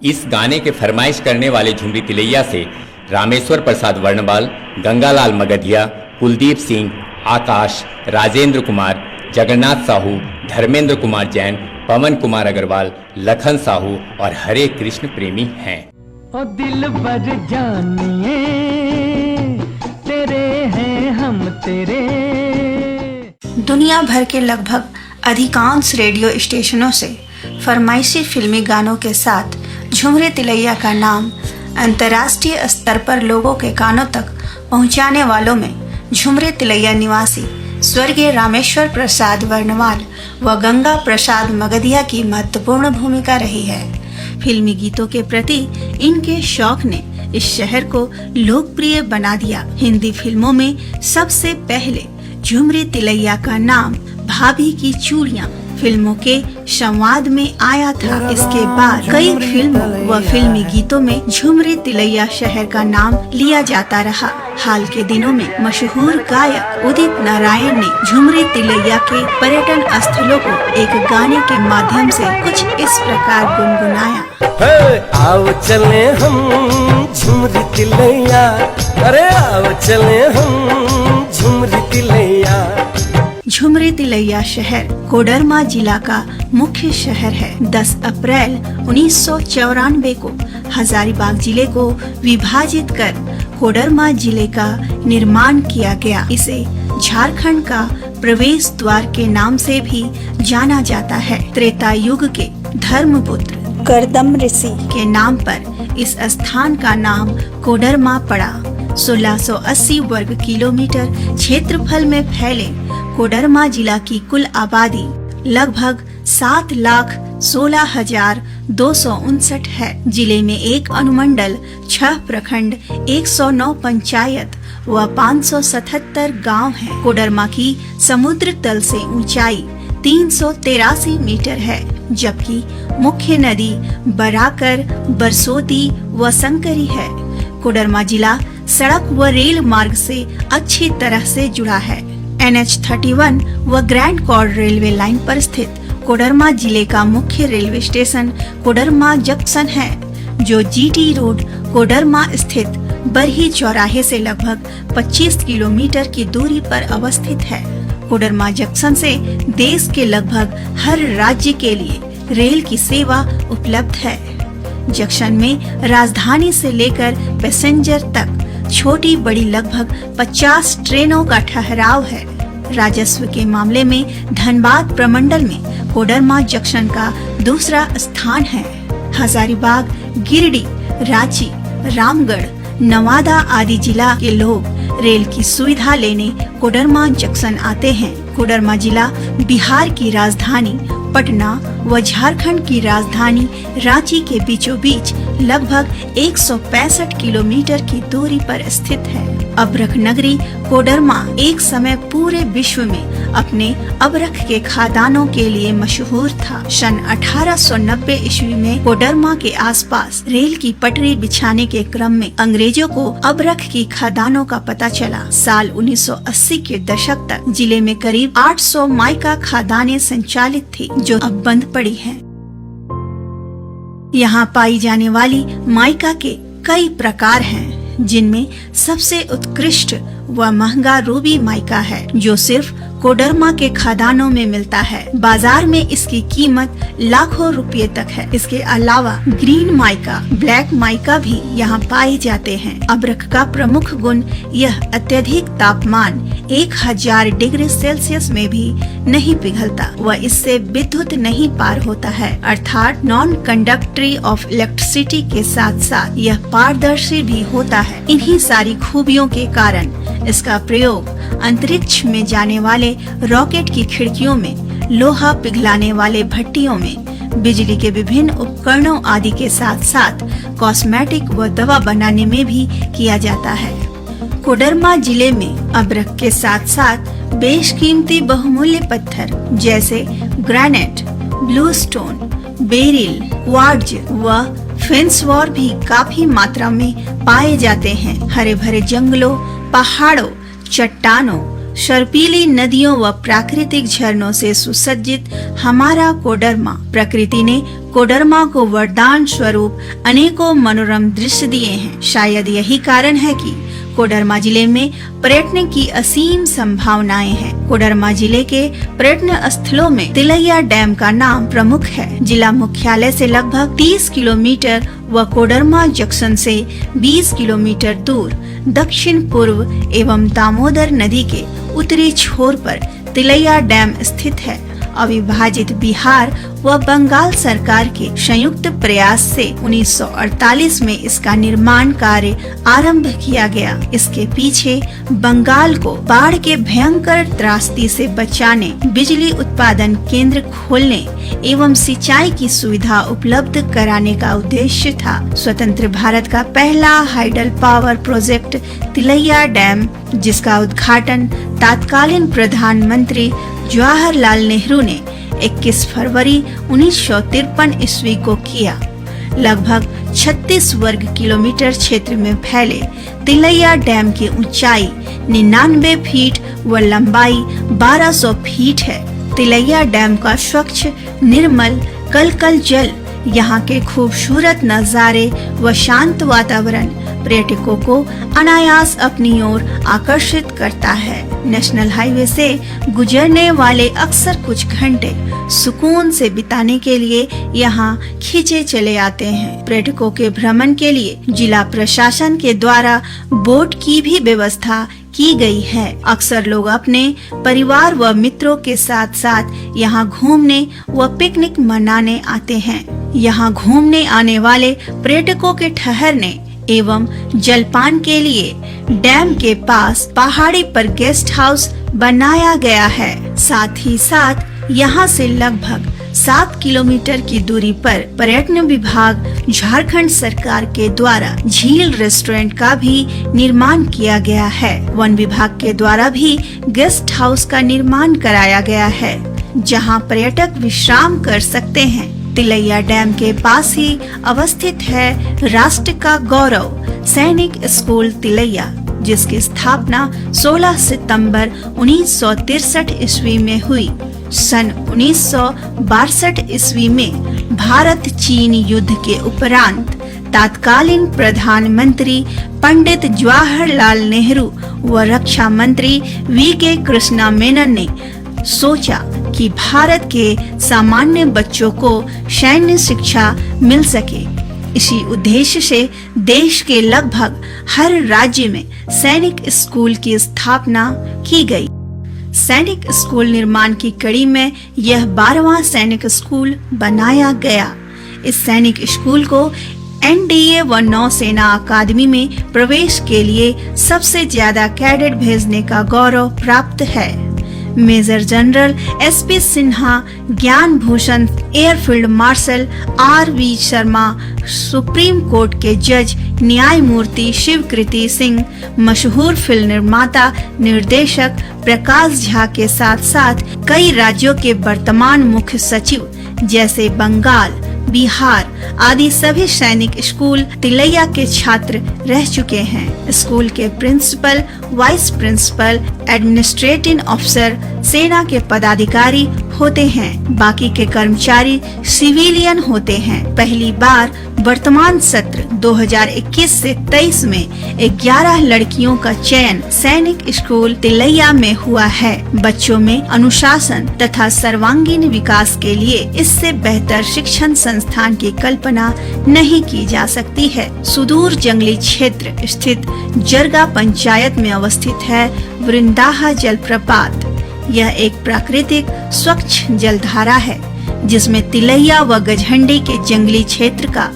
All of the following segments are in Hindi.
इस गाने के फरमाइश करने वाले झुमरी तिलैया से रामेश्वर प्रसाद वर्णवाल, गंगालाल मगधिया, कुलदीप सिंह, आकाश, राजेंद्र कुमार, जगन्नाथ साहू, धर्मेंद्र कुमार जैन, पवन कुमार अग्रवाल, लखन साहू और हरे कृष्ण प्रेमी हैं। ओ दिल बर जानिए तेरे हैं हम तेरे। दुनिया भर के लगभग अधिकांश रेडियो स्टेशनों से फरमाइशी फिल्मी गानों के साथ झुमरी तिलैया का नाम अंतर्राष्ट्रीय स्तर पर लोगों के कानों तक पहुंचाने वालों में झुमरी तिलैया निवासी स्वर्गीय रामेश्वर प्रसाद वर्णवाल व गंगा प्रसाद मगधिया की महत्वपूर्ण भूमिका रही है। फिल्मी गीतों के प्रति इनके शौक ने इस शहर को लोकप्रिय बना दिया। हिंदी फिल्मों में सबसे पहले झुमरी तिलैया का नाम भाभी की चूड़ियां फिल्मों के संवाद में आया था। इसके बाद कई फिल्मों व फिल्मी गीतों में झुमरी तिलैया शहर का नाम लिया जाता रहा। हाल के दिनों में मशहूर गायक उदित नारायण ने झुमरी तिलैया के पर्यटन स्थलों को एक गाने के माध्यम से कुछ इस प्रकार गुनगुनाया। आओ चले हम झुमरी तिलैया, अरे आओ चले हम झुमरी तिलैया। झुमरी तिलैया शहर कोडरमा जिला का मुख्य शहर है। 10 अप्रैल 1994 को हजारीबाग जिले को विभाजित कर कोडरमा जिले का निर्माण किया गया। इसे झारखंड का प्रवेश द्वार के नाम से भी जाना जाता है। त्रेता युग के धर्मपुत्र करदम ऋषि के नाम पर इस स्थान का नाम कोडरमा पड़ा। 1680 वर्ग किलोमीटर क्षेत्रफल में फैले कोडरमा जिला की कुल आबादी लगभग 7,16,259 है। जिले में एक अनुमंडल, 6 प्रखंड, 109 पंचायत व 577 गांव हैं। कोडरमा की समुद्र तल से ऊंचाई 383 मीटर है, जबकि मुख्य नदी बराकर, बरसोती व संकरी है। कोडरमा जिला सड़क व रेल मार्ग से अच्छी तरह से जुड़ा है। NH-31 व ग्रैंड कॉर्ड रेलवे लाइन पर स्थित कोडरमा जिले का मुख्य रेलवे स्टेशन कोडरमा जंक्शन है, जो GT रोड कोडरमा स्थित बरही चौराहे से लगभग 25 किलोमीटर की दूरी पर अवस्थित है। कोडरमा जंक्शन से देश के लगभग हर राज्य के लिए रेल की सेवा उपलब्ध है। जंक्शन में राजधानी से लेकर पैसेंजर तक छोटी बड़ी लगभग 50 ट्रेनों का ठहराव है। राजस्व के मामले में धनबाद प्रमंडल में कोडरमा जंक्शन का दूसरा स्थान है। हजारीबाग, गिरिडीह, रांची, रामगढ़, नवादा आदि जिला के लोग रेल की सुविधा लेने कोडरमा जंक्शन आते हैं। कोडरमा जिला बिहार की राजधानी पटना व झारखंड की राजधानी रांची के बीचों बीच लगभग 165 किलोमीटर की दूरी पर स्थित है। अबरख नगरी कोडरमा एक समय पूरे विश्व में अपने अबरख के खादानों के लिए मशहूर था। सन 1890 ईस्वी में कोडरमा के आसपास रेल की पटरी बिछाने के क्रम में अंग्रेजों को अबरख की खादानों का पता चला। साल 1980 के दशक तक जिले में करीब 800 माइका खादानें संचालित थी, जो अब बंद पड़ी हैं। यहाँ पाई जाने वाली माइका के कई प्रकार हैं, जिनमें सबसे उत्कृष्ट व महंगा रूबी माइका है, जो सिर्फ कोडरमा के खादानों में मिलता है। बाजार में इसकी कीमत लाखों रुपए तक है। इसके अलावा ग्रीन माइका, ब्लैक माइका भी यहाँ पाए जाते हैं। अबरख का प्रमुख गुण यह अत्यधिक तापमान 1000 डिग्री सेल्सियस में भी नहीं पिघलता व इससे विद्युत नहीं पार होता है, अर्थात नॉन कंडक्टरी ऑफ इलेक्ट्रिसिटी के साथ साथ यह पारदर्शी भी होता है। इन्हीं सारी खूबियों के कारण इसका प्रयोग अंतरिक्ष में जाने वाले रॉकेट की खिड़कियों में, लोहा पिघलाने वाले भट्टियों में, बिजली के विभिन्न उपकरणों आदि के साथ साथ कॉस्मेटिक व दवा बनाने में भी किया जाता है। कोडरमा जिले में अबरख के साथ साथ बेशकीमती बहुमूल्य पत्थर जैसे ग्रेनाइट, ब्लूस्टोन, बेरिल, क्वार्ट्ज व फेंसवॉर भी काफी मात्रा में पाए जाते हैं। हरे भरे जंगलों, पहाड़ों, चट्टानों, शर्पीली नदियों व प्राकृतिक झरनों से सुसज्जित हमारा कोडरमा, प्रकृति ने कोडरमा को वरदान स्वरूप अनेकों मनोरम दृश्य दिए हैं। शायद यही कारण है कि कोडरमा जिले में पर्यटन की असीम संभावनाएं हैं। कोडरमा जिले के पर्यटन स्थलों में तिलैया डैम का नाम प्रमुख है। जिला मुख्यालय से लगभग 30 किलोमीटर व कोडरमा जंक्शन से 20 किलोमीटर दूर दक्षिण पूर्व एवं दामोदर नदी के उत्तरी छोर पर तिलैया डैम स्थित है। अविभाजित बिहार व बंगाल सरकार के संयुक्त प्रयास से 1948 में इसका निर्माण कार्य आरंभ किया गया। इसके पीछे बंगाल को बाढ़ के भयंकर त्रासदी से बचाने, बिजली उत्पादन केंद्र खोलने एवं सिंचाई की सुविधा उपलब्ध कराने का उद्देश्य था। स्वतंत्र भारत का पहला hydel power project Tilaiya dam, जिसका उद्घाटन तत्कालीन प्रधानमंत्री जवाहरलाल नेहरू ने 21 फरवरी 1953 ईस्वी को किया। लगभग 36 वर्ग किलोमीटर क्षेत्र में फैले तिलैया डैम की ऊंचाई 99 फीट व लंबाई 1200 फीट है। तिलैया डैम का स्वच्छ निर्मल कलकल जल, यहाँ के खूबसूरत नजारे व शांत वातावरण पर्यटकों को अनायास अपनी ओर आकर्षित करता है। नेशनल हाईवे से गुजरने वाले अक्सर कुछ घंटे सुकून से बिताने के लिए यहाँ खींचे चले आते हैं। पर्यटकों के भ्रमण के लिए जिला प्रशासन के द्वारा बोट की भी व्यवस्था की गई है। अक्सर लोग अपने परिवार व मित्रों के साथ साथ यहाँ घूमने व पिकनिक मनाने आते हैं। यहाँ घूमने आने वाले पर्यटकों के ठहरने एवं जलपान के लिए डैम के पास पहाड़ी पर गेस्ट हाउस बनाया गया है। साथ ही साथ यहाँ से लगभग 7 किलोमीटर की दूरी पर पर्यटन विभाग झारखंड सरकार के द्वारा झील रेस्टोरेंट का भी निर्माण किया गया है। वन विभाग के द्वारा भी गेस्ट हाउस का निर्माण कराया गया है, जहाँ पर्यटक विश्राम कर सकते हैं। तिलैया डैम के पास ही अवस्थित है राष्ट्र का गौरव सैनिक स्कूल तिलैया, जिसकी स्थापना 16 सितंबर 1963 ईस्वी में हुई। सन 1962 ईस्वी में भारत चीन युद्ध के उपरांत तत्कालीन प्रधानमंत्री पंडित जवाहरलाल नेहरू व रक्षा मंत्री वी.के. कृष्णा मेनन ने सोचा कि भारत के सामान्य बच्चों को सैन्य शिक्षा मिल सके। इसी उद्देश्य से देश के लगभग हर राज्य में सैनिक स्कूल की स्थापना की गई। सैनिक स्कूल निर्माण की कड़ी में यह 12वां सैनिक स्कूल बनाया गया। इस सैनिक स्कूल को एनडीए व नौसेना अकादमी में प्रवेश के लिए सबसे ज्यादा कैडेट भेजने का गौरव प्राप्त है। Major general SP Sinha, Gyan Bhushan airfield marshal R V. Sharma, supreme court के जज न्यायमूर्ति शिवकृति सिंह, मशहूर फिल्म निर्माता निर्देशक प्रकाश झा के साथ साथ कई राज्यों के वर्तमान मुख्य सचिव जैसे बंगाल, बिहार आदि सभी सैनिक स्कूल तिलैया के छात्र रह चुके हैं। स्कूल के प्रिंसिपल, वाइस प्रिंसिपल, एडमिनिस्ट्रेटिव अफसर सेना के पदाधिकारी होते हैं। बाकी के कर्मचारी सिविलियन होते हैं। पहली बार वर्तमान सत्र 2021 से 23 में 11 लड़कियों का चयन सैनिक स्कूल तिलैया में हुआ है। बच्चों में अनुशासन तथा सर्वांगीण विकास के लिए इससे बेहतर शिक्षण संस्थान की कल्पना नहीं की जा सकती है। सुदूर जंगली क्षेत्र स्थित जरगा पंचायत में अवस्थित है वृंदाहा जलप्रपात। यह एक प्राकृतिक स्वच्छ जलधारा है, जिसमें तिलैया व गझंडी के जंगली क्षेत्र का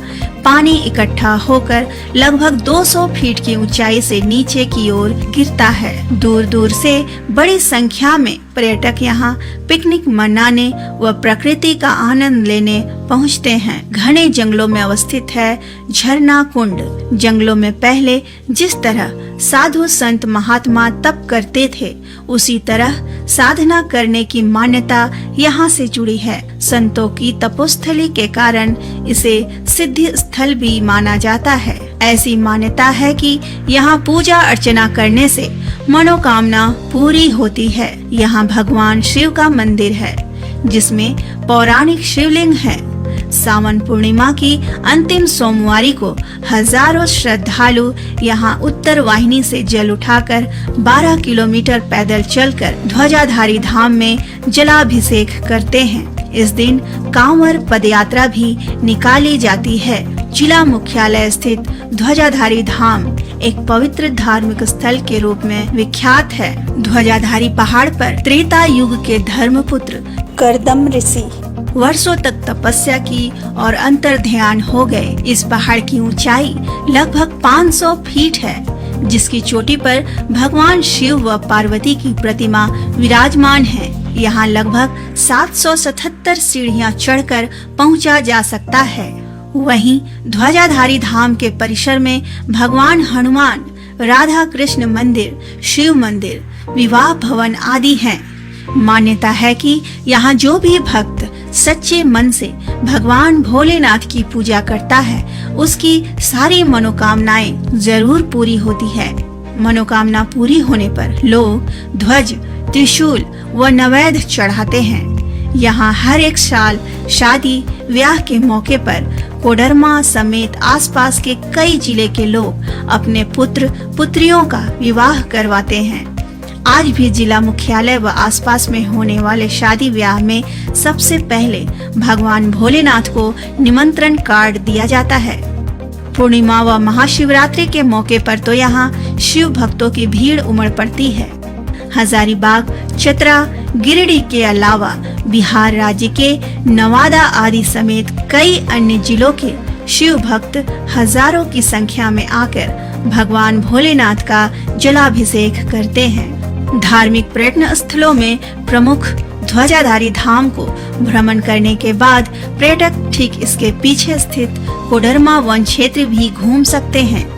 पानी इकट्ठा होकर लगभग 200 फीट की ऊंचाई से नीचे की ओर गिरता है। दूर दूर से बड़ी संख्या में पर्यटक यहाँ पिकनिक मनाने व प्रकृति का आनंद लेने पहुँचते हैं। घने जंगलों में अवस्थित है झरना कुंड। जंगलों में पहले जिस तरह साधु संत महात्मा तप करते थे, उसी तरह साधना करने की मान्यता यहाँ से जुड़ी है। संतों की तपोस्थली के कारण इसे सिद्धि स्थल भी माना जाता है। ऐसी मान्यता है कि यहाँ पूजा अर्चना करने से मनोकामना पूरी होती है। यहाँ भगवान शिव का मंदिर है जिसमें पौराणिक शिवलिंग है। सावन पूर्णिमा की अंतिम सोमवारी को हजारों श्रद्धालु यहाँ उत्तर वाहिनी से जल उठाकर 12 किलोमीटर पैदल चलकर ध्वजाधारी धाम में जलाभिषेक करते हैं। इस दिन कांवर पदयात्रा भी निकाली जाती है। जिला मुख्यालय स्थित ध्वजाधारी धाम एक पवित्र धार्मिक स्थल के रूप में विख्यात है। ध्वजाधारी पहाड़ पर त्रेता युग के धर्मपुत्र करदम ऋषि वर्षों तक तपस्या की और अंतर ध्यान हो गए। इस पहाड़ की ऊंचाई लगभग 500 फीट है, जिसकी चोटी पर भगवान शिव व पार्वती की प्रतिमा विराजमान है। यहाँ लगभग 777 सीढ़ियाँ चढ़कर पहुँचा जा सकता है। वहीं ध्वजाधारी धाम के परिसर में भगवान हनुमान, राधा कृष्ण मंदिर, शिव मंदिर, विवाह भवन आदि हैं। मान्यता है कि यहाँ जो भी भक्त सच्चे मन से भगवान भोलेनाथ की पूजा करता है, उसकी सारी मनोकामनाएं जरूर पूरी होती है। मनोकामना पूरी होने पर लोग ध्वज, त्रिशूल व नैवेद्य चढ़ाते हैं। यहाँ हर एक साल शादी ब्याह के मौके पर कोडरमा समेत आसपास के कई जिले के लोग अपने पुत्र पुत्रियों का विवाह करवाते हैं। आज भी जिला मुख्यालय व आसपास में होने वाले शादी ब्याह में सबसे पहले भगवान भोलेनाथ को निमंत्रण कार्ड दिया जाता है। पूर्णिमा व महाशिवरात्रि के मौके पर तो यहाँ शिव भक्तों की भीड़ उमड़ पड़ती है। हजारीबाग, चतरा, गिरिडीह के अलावा बिहार राज्य के नवादा आदि समेत कई अन्य जिलों के शिव भक्त हजारों की संख्या में आकर भगवान भोलेनाथ का जलाभिषेक करते हैं। धार्मिक पर्यटन स्थलों में प्रमुख ध्वजाधारी धाम को भ्रमण करने के बाद पर्यटक ठीक इसके पीछे स्थित कोडरमा वन क्षेत्र भी घूम सकते हैं।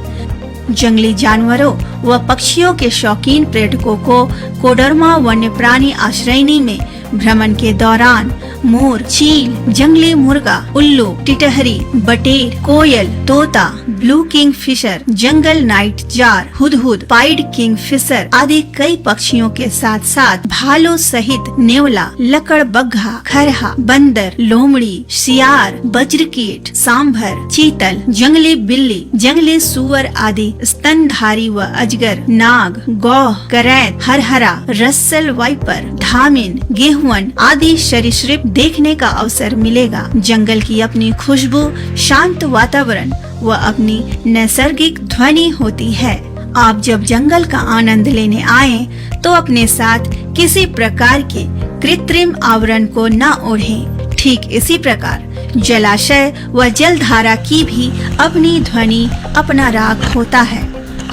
जंगली जानवरों व पक्षियों के शौकीन पर्यटकों को कोडरमा वन्य प्राणी आश्रयनी में भ्रमण के दौरान मोर, चील, जंगली मुर्गा, उल्लू, टिटहरी, बटेर, कोयल, तोता, blue kingfisher, jungle nightjar, हुदहुद, पाइड किंग फिशर आदि कई पक्षियों के साथ साथ भालू सहित नेवला, लकड़बग्घा, खरहा, बंदर, लोमड़ी, सियार, वज्रकीट, सांभर, चीतल, जंगली बिल्ली, जंगली सुअर आदि स्तनधारी व अजगर, नाग, गौह, करैत, हरहरा, रस्सल वाइपर, धामिन, गेहुअन आदि सरीसृप देखने का अवसर मिलेगा। जंगल की अपनी खुशबू, शांत वातावरण व अपनी नैसर्गिक ध्वनि होती है। आप जब जंगल का आनंद लेने आए तो अपने साथ किसी प्रकार के कृत्रिम आवरण को न ओढ़ें। ठीक इसी प्रकार जलाशय व जलधारा की भी अपनी ध्वनि, अपना राग होता है।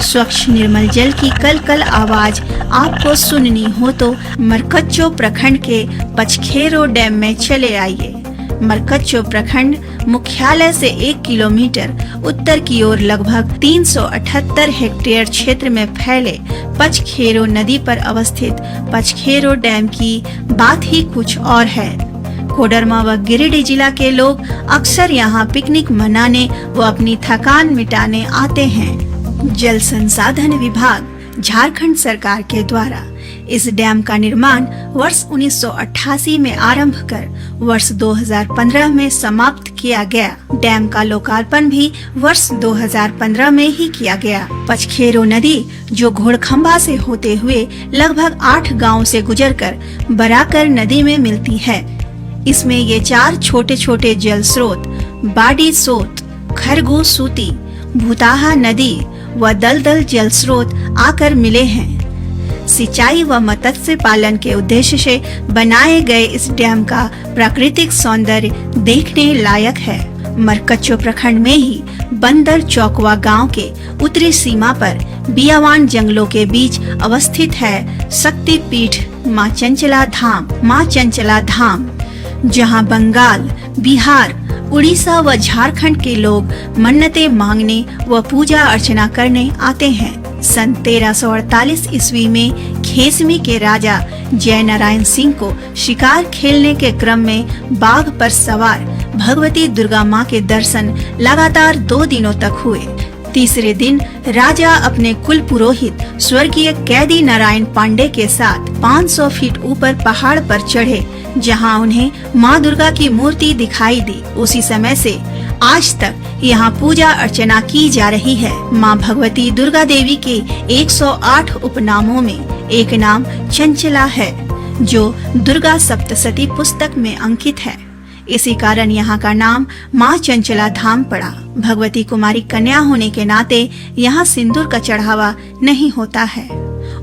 स्वच्छ निर्मल जल की कलकल आवाज आपको सुननी हो तो मरकच्चो प्रखंड के पचखेरो डैम में चले आइए। मरकच्चो प्रखंड मुख्यालय से 1 किलोमीटर उत्तर की ओर लगभग 378 हेक्टेयर क्षेत्र में फैले पचखेरो नदी पर अवस्थित पचखेरो डैम की बात ही कुछ और है। कोडरमा व गिरिडीह जिला के लोग अक्सर यहाँ पिकनिक मनाने व अपनी थकान मिटाने आते हैं। जल संसाधन विभाग झारखंड सरकार के द्वारा इस डैम का निर्माण वर्ष 1988 में आरंभ कर वर्ष 2015 में समाप्त किया गया। डैम का लोकार्पण भी वर्ष 2015 में ही किया गया। पचखेरो नदी जो घोड़खंबा से होते हुए लगभग 8 गांव से गुजरकर बराकर नदी में मिलती है। इसमें ये 4 छोटे छोटे जल स्रोत बाडी सोत, खरगो सूती, भूताहा नदी व दलदल जल स्रोत आकर मिले हैं। सिंचाई व मत्स्य पालन के उद्देश्य से बनाए गए इस डैम का प्राकृतिक सौंदर्य देखने लायक है। मरकच्चो प्रखंड में ही बंदर चौकवा गांव के उत्तरी सीमा पर बियावान जंगलों के बीच अवस्थित है शक्ति पीठ माँ चंचला धाम, जहां बंगाल, बिहार, उड़ीसा व झारखंड के लोग मन्नतें मांगने व पूजा अर्चना करने आते हैं। सन 1348 ईस्वी में खेसमी के राजा जय नारायण सिंह को शिकार खेलने के क्रम में बाघ पर सवार भगवती दुर्गा मां के दर्शन लगातार 2 दिनों तक हुए। तीसरे दिन राजा अपने कुल पुरोहित स्वर्गीय कैदी नारायण पांडे के साथ 500 फीट ऊपर पहाड़ पर चढ़े, जहां उन्हें माँ दुर्गा की मूर्ति दिखाई दी। उसी समय से आज तक यहाँ पूजा अर्चना की जा रही है। माँ भगवती दुर्गा देवी के 108 उपनामों में एक नाम चंचला है, जो दुर्गा सप्तशती पुस्तक में अंकित है। इसी कारण यहाँ का नाम माँ चंचला धाम पड़ा। भगवती कुमारी कन्या होने के नाते यहाँ सिंदूर का चढ़ावा नहीं होता है।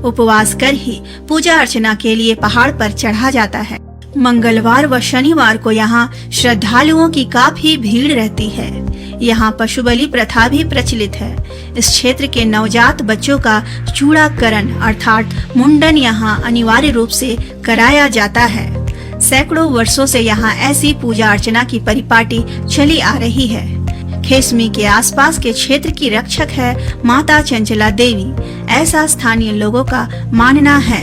उपवास कर ही पूजा अर्चना के लिए पहाड़ पर चढ़ा जाता है। मंगलवार व शनिवार को यहाँ श्रद्धालुओं की काफी भीड़ रहती है। यहाँ पशु बलि प्रथा भी प्रचलित है। इस क्षेत्र के नवजात बच्चों का चूड़ाकरण अर्थात मुंडन यहाँ अनिवार्य रूप से कराया जाता है। सैकड़ों वर्षों से यहाँ ऐसी पूजा अर्चना की परिपाटी चली आ रही है। खेसमी के आसपास के क्षेत्र की रक्षक है माता चंचला देवी, ऐसा स्थानीय लोगों का मानना है।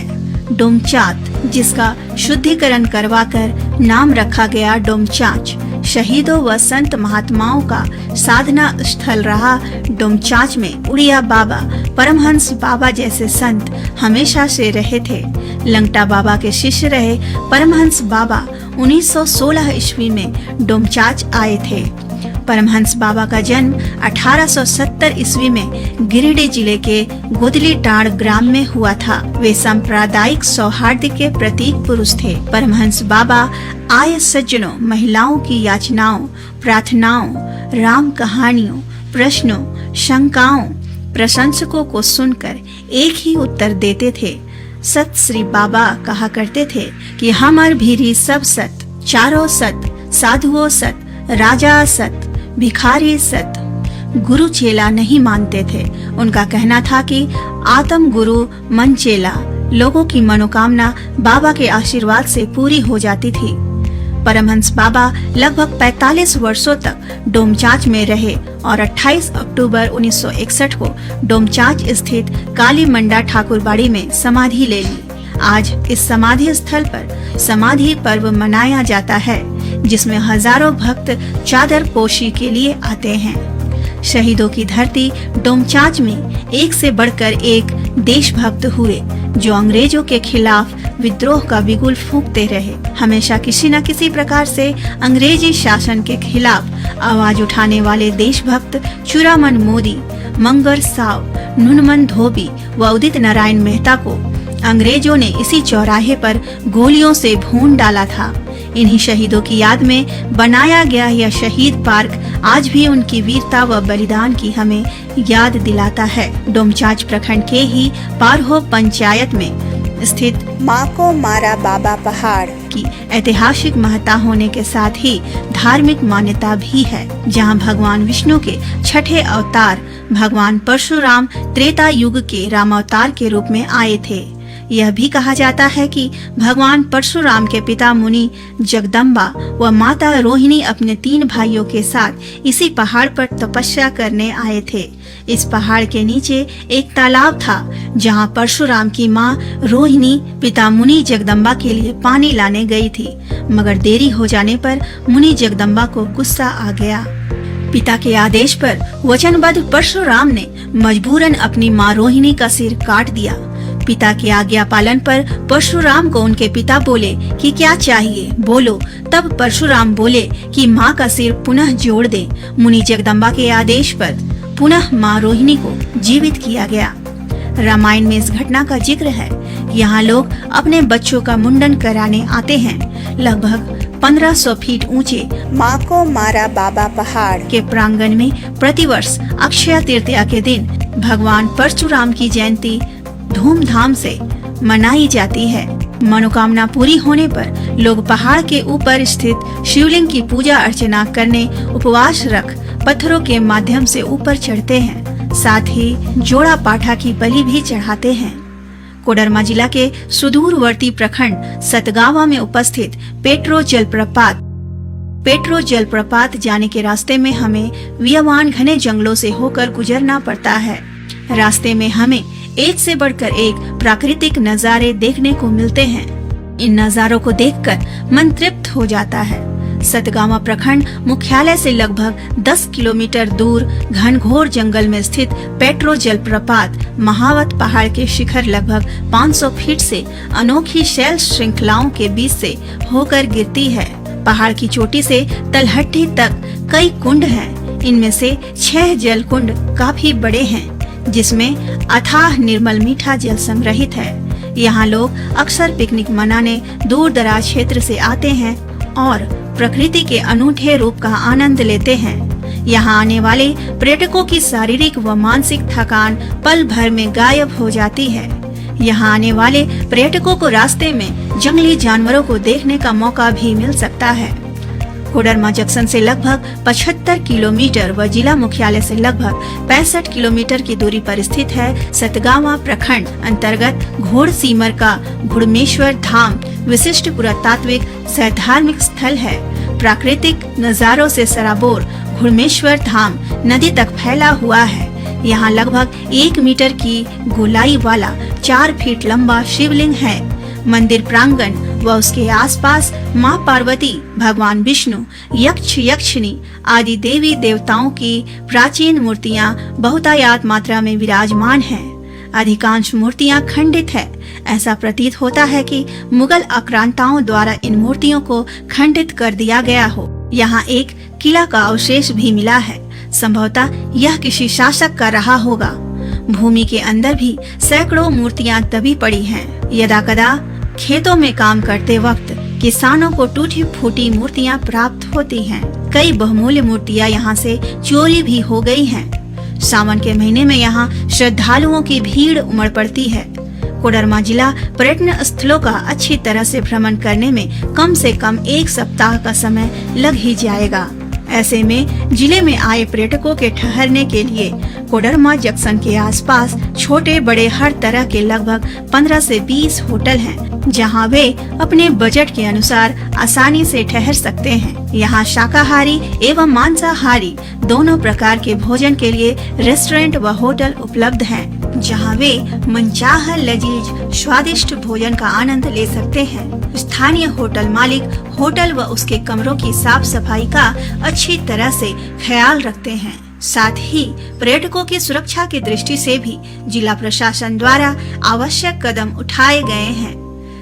डोमचांच, जिसका शुद्धिकरण करवाकर नाम रखा गया डोमचांच, शहीदों व संत महात्माओं का साधना स्थल रहा। डोमचांच में उड़िया बाबा, परमहंस बाबा जैसे संत हमेशा से रहे थे। लंगटा बाबा के शिष्य रहे परमहंस बाबा 1916 ईस्वी में डोमचांच आए थे। परमहंस बाबा का जन्म 1870 ईस्वी में गिरिडीह जिले के गोदली टाड़ ग्राम में हुआ था। वे सांप्रदायिक सौहार्द के प्रतीक पुरुष थे। परमहंस बाबा आए सज्जनों, महिलाओं की याचनाओं, प्रार्थनाओं, राम कहानियों, प्रश्नों, शंकाओं, प्रशंसकों को सुनकर एक ही उत्तर देते थे। सत श्री बाबा कहा करते थे कि हमर भीरी सब सत, चारों सत, साधुओं सत, राजा सत, भिखारी सत। गुरु चेला नहीं मानते थे। उनका कहना था कि आत्म गुरु मन चेला। लोगों की मनोकामना बाबा के आशीर्वाद से पूरी हो जाती थी। परमहंस बाबा लगभग 45 वर्षों तक डोमचांच में रहे और 28 अक्टूबर 1961 को डोमचांच स्थित काली मंडा ठाकुरबाड़ी में समाधि ले ली। आज इस समाधि स्थल पर समाधि पर्व मनाया जाता है, जिसमें हजारों भक्त चादर पोशी के लिए आते हैं। शहीदों की धरती डोमचांच में एक से बढ़कर एक देशभक्त हुए, जो अंग्रेजों के खिलाफ विद्रोह का बिगुल फूंकते रहे। हमेशा किसी न किसी प्रकार से अंग्रेजी शासन के खिलाफ आवाज उठाने वाले देशभक्त चूड़ामन मोदी, मंगर साव, नुनमन धोबी व उदित नारायण मेहता को अंग्रेजों ने इसी चौराहे पर गोलियों से भून डाला था। इन्हीं शहीदों की याद में बनाया गया यह शहीद पार्क आज भी उनकी वीरता व बलिदान की हमें याद दिलाता है। डोमचांच प्रखंड के ही पारहो पंचायत में स्थित माँ को मारा बाबा पहाड़ की ऐतिहासिक महत्ता होने के साथ ही धार्मिक मान्यता भी है, जहाँ भगवान विष्णु के छठे अवतार भगवान परशुराम त्रेता युग के रामावतार के रूप में आए थे। यह भी कहा जाता है कि भगवान परशुराम के पिता मुनि जगदम्बा व माता रोहिणी अपने 3 भाइयों के साथ इसी पहाड़ पर तपस्या करने आए थे। इस पहाड़ के नीचे एक तालाब था, जहां परशुराम की मां रोहिणी पिता मुनि जगदम्बा के लिए पानी लाने गई थी, मगर देरी हो जाने पर मुनि जगदम्बा को गुस्सा आ गया। पिता के आदेश पर वचनबद्ध परशुराम ने मजबूरन अपनी मां रोहिणी का सिर काट दिया। पिता की आज्ञा पालन पर परशुराम को उनके पिता बोले कि क्या चाहिए, बोलो। तब परशुराम बोले कि माँ का सिर पुनः जोड़ दे। मुनि जगदम्बा के आदेश पर पुनः माँ रोहिणी को जीवित किया गया। रामायण में इस घटना का जिक्र है। यहाँ लोग अपने बच्चों का मुंडन कराने आते हैं। लगभग 1500 फीट ऊंचे माँ को मारा बाबा पहाड़ के प्रांगण में प्रतिवर्ष अक्षय तृतीया के दिन भगवान परशुराम की जयंती धूमधाम से मनाई जाती है। मनोकामना पूरी होने पर लोग पहाड़ के ऊपर स्थित शिवलिंग की पूजा अर्चना करने उपवास रख पत्थरों के माध्यम से ऊपर चढ़ते हैं। साथ ही जोड़ा पाठा की बलि भी चढ़ाते हैं। कोडरमा जिला के सुदूरवर्ती प्रखंड सतगावा में उपस्थित पेट्रो जलप्रपात जाने के रास्ते में हमें वियवान घने जंगलों से होकर गुजरना पड़ता है। रास्ते में हमें एक से बढ़कर एक प्राकृतिक नजारे देखने को मिलते हैं। इन नजारों को देखकर मन तृप्त हो जाता है। सतगावा प्रखंड मुख्यालय से लगभग 10 किलोमीटर दूर घनघोर जंगल में स्थित पेट्रो जलप्रपात महावत पहाड़ के शिखर लगभग 500 फीट से अनोखी शैल श्रृंखलाओं के बीच से होकर गिरती है। पहाड़ की चोटी से तलहटी तक कई कुंड हैं। इनमें से 6 जल कुंड काफी बड़े हैं, जिसमें अथाह निर्मल मीठा जल संग्रहित है। यहाँ लोग अक्सर पिकनिक मनाने दूर दराज क्षेत्र से आते हैं और प्रकृति के अनूठे रूप का आनंद लेते हैं। यहाँ आने वाले पर्यटकों की शारीरिक व मानसिक थकान पल भर में गायब हो जाती है। यहाँ आने वाले पर्यटकों को रास्ते में जंगली जानवरों को देखने का मौका भी मिल सकता है। कोडरमा जंक्शन से लगभग 75 किलोमीटर व जिला मुख्यालय से लगभग 65 किलोमीटर की दूरी पर स्थित है सतगावा प्रखंड अंतर्गत घोड़सीमर का घुड़मेश्वर धाम विशिष्ट पुरातात्विक सह धार्मिक स्थल है। प्राकृतिक नजारों से सराबोर घुड़मेश्वर धाम नदी तक फैला हुआ है। यहाँ लगभग 1 मीटर की गोलाई वाला 4 फीट लंबा शिवलिंग है। मंदिर प्रांगण व उसके आसपास मां पार्वती, भगवान विष्णु, यक्ष यक्षिणी आदि देवी देवताओं की प्राचीन मूर्तियां बहुतायत मात्रा में विराजमान हैं। अधिकांश मूर्तियां खंडित है। ऐसा प्रतीत होता है कि मुगल आक्रांताओं द्वारा इन मूर्तियों को खंडित कर दिया गया हो। यहाँ एक किला का अवशेष भी मिला है। संभवतः यह किसी शासक का रहा होगा। भूमि के अंदर भी सैकड़ों मूर्तियां दबी पड़ी हैं। यदाकदा खेतों में काम करते वक्त किसानों को टूटी फूटी मूर्तियां प्राप्त होती हैं। कई बहुमूल्य मूर्तियां यहाँ से चोरी भी हो गई हैं। सावन के महीने में यहाँ श्रद्धालुओं की भीड़ उमड़ पड़ती है। कोडरमा जिला पर्यटन स्थलों का अच्छी तरह से भ्रमण करने में कम से कम 1 सप्ताह का समय लग ही जाएगा। ऐसे में जिले में आए पर्यटकों के ठहरने के लिए कोडरमा जंक्शन के आसपास छोटे बड़े हर तरह के लगभग 15 से 20 होटल हैं, जहां वे अपने बजट के अनुसार आसानी से ठहर सकते हैं। यहाँ शाकाहारी एवं मांसाहारी दोनों प्रकार के भोजन के लिए रेस्टोरेंट व होटल उपलब्ध हैं, जहां वे मनचाहा लजीज स्वादिष्ट भोजन का आनंद ले सकते हैं। स्थानीय होटल मालिक होटल व उसके कमरों की साफ सफाई का अच्छी तरह से ख्याल रखते हैं। साथ ही पर्यटकों की सुरक्षा की दृष्टि से भी जिला प्रशासन द्वारा आवश्यक कदम उठाए गए हैं।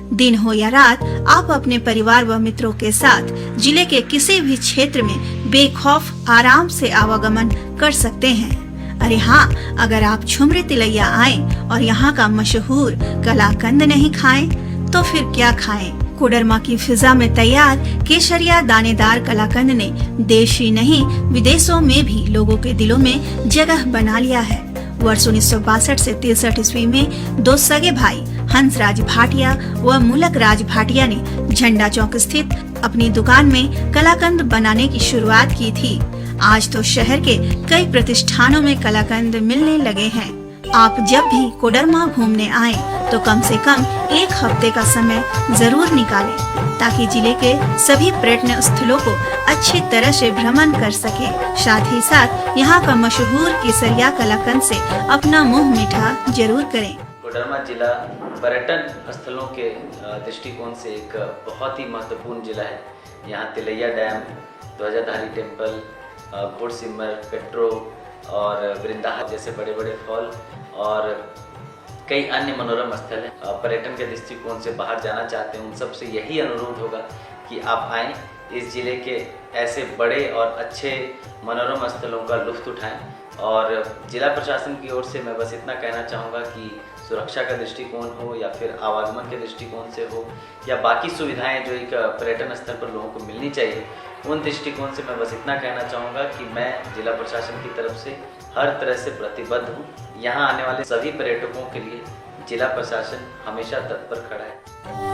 दिन हो या रात, आप अपने परिवार व मित्रों के साथ जिले के किसी भी क्षेत्र में बेखौफ आराम से आवागमन कर सकते हैं। अरे हाँ, अगर आप झुमरी तिलैया आएं और यहाँ का मशहूर कलाकंद नहीं खाएं, तो फिर क्या खाएं? कोडरमा की फिजा में तैयार केसरिया दानेदार कलाकंद ने देश ही नहीं विदेशों में भी लोगों के दिलों में जगह बना लिया है। वर्ष 1962 से 63 ईस्वी में 2 सगे भाई हंसराज भाटिया व मुलक राज भाटिया ने झंडा चौक स्थित अपनी दुकान में कलाकंद बनाने की शुरुआत की थी। आज तो शहर के कई प्रतिष्ठानों में कलाकंद मिलने लगे हैं। आप जब भी कोडरमा घूमने आएं, तो कम से कम 1 हफ्ते का समय जरूर निकालें, ताकि जिले के सभी पर्यटन स्थलों को अच्छी तरह से भ्रमण कर सके। साथ ही साथ यहाँ का मशहूर केसरिया कलाकंद से अपना मुंह मीठा जरूर करें। कोडरमा जिला पर्यटन स्थलों के दृष्टिकोण से एक बहुत ही महत्वपूर्ण जिला है। यहाँ तिलैया डैम, ध्वजाधारी टेम्पल, घोड़सिमर, पेट्रो और वृंदावन जैसे बड़े बड़े फॉल और कई अन्य मनोरम स्थल हैं। पर्यटन के दृष्टिकोण से बाहर जाना चाहते हैं, उन सब से यही अनुरोध होगा कि आप आएँ, इस जिले के ऐसे बड़े और अच्छे मनोरम स्थलों का लुत्फ उठाएं। और जिला प्रशासन की ओर से मैं बस इतना कहना चाहूँगा कि सुरक्षा का दृष्टिकोण हो या फिर आवागमन के दृष्टिकोण से हो या बाकी सुविधाएं जो एक पर्यटन स्थल पर लोगों को मिलनी चाहिए, उन दृष्टिकोण से मैं बस इतना कहना चाहूँगा कि मैं जिला प्रशासन की तरफ से हर तरह से प्रतिबद्ध हूँ। यहाँ आने वाले सभी पर्यटकों के लिए जिला प्रशासन हमेशा तत्पर खड़ा है।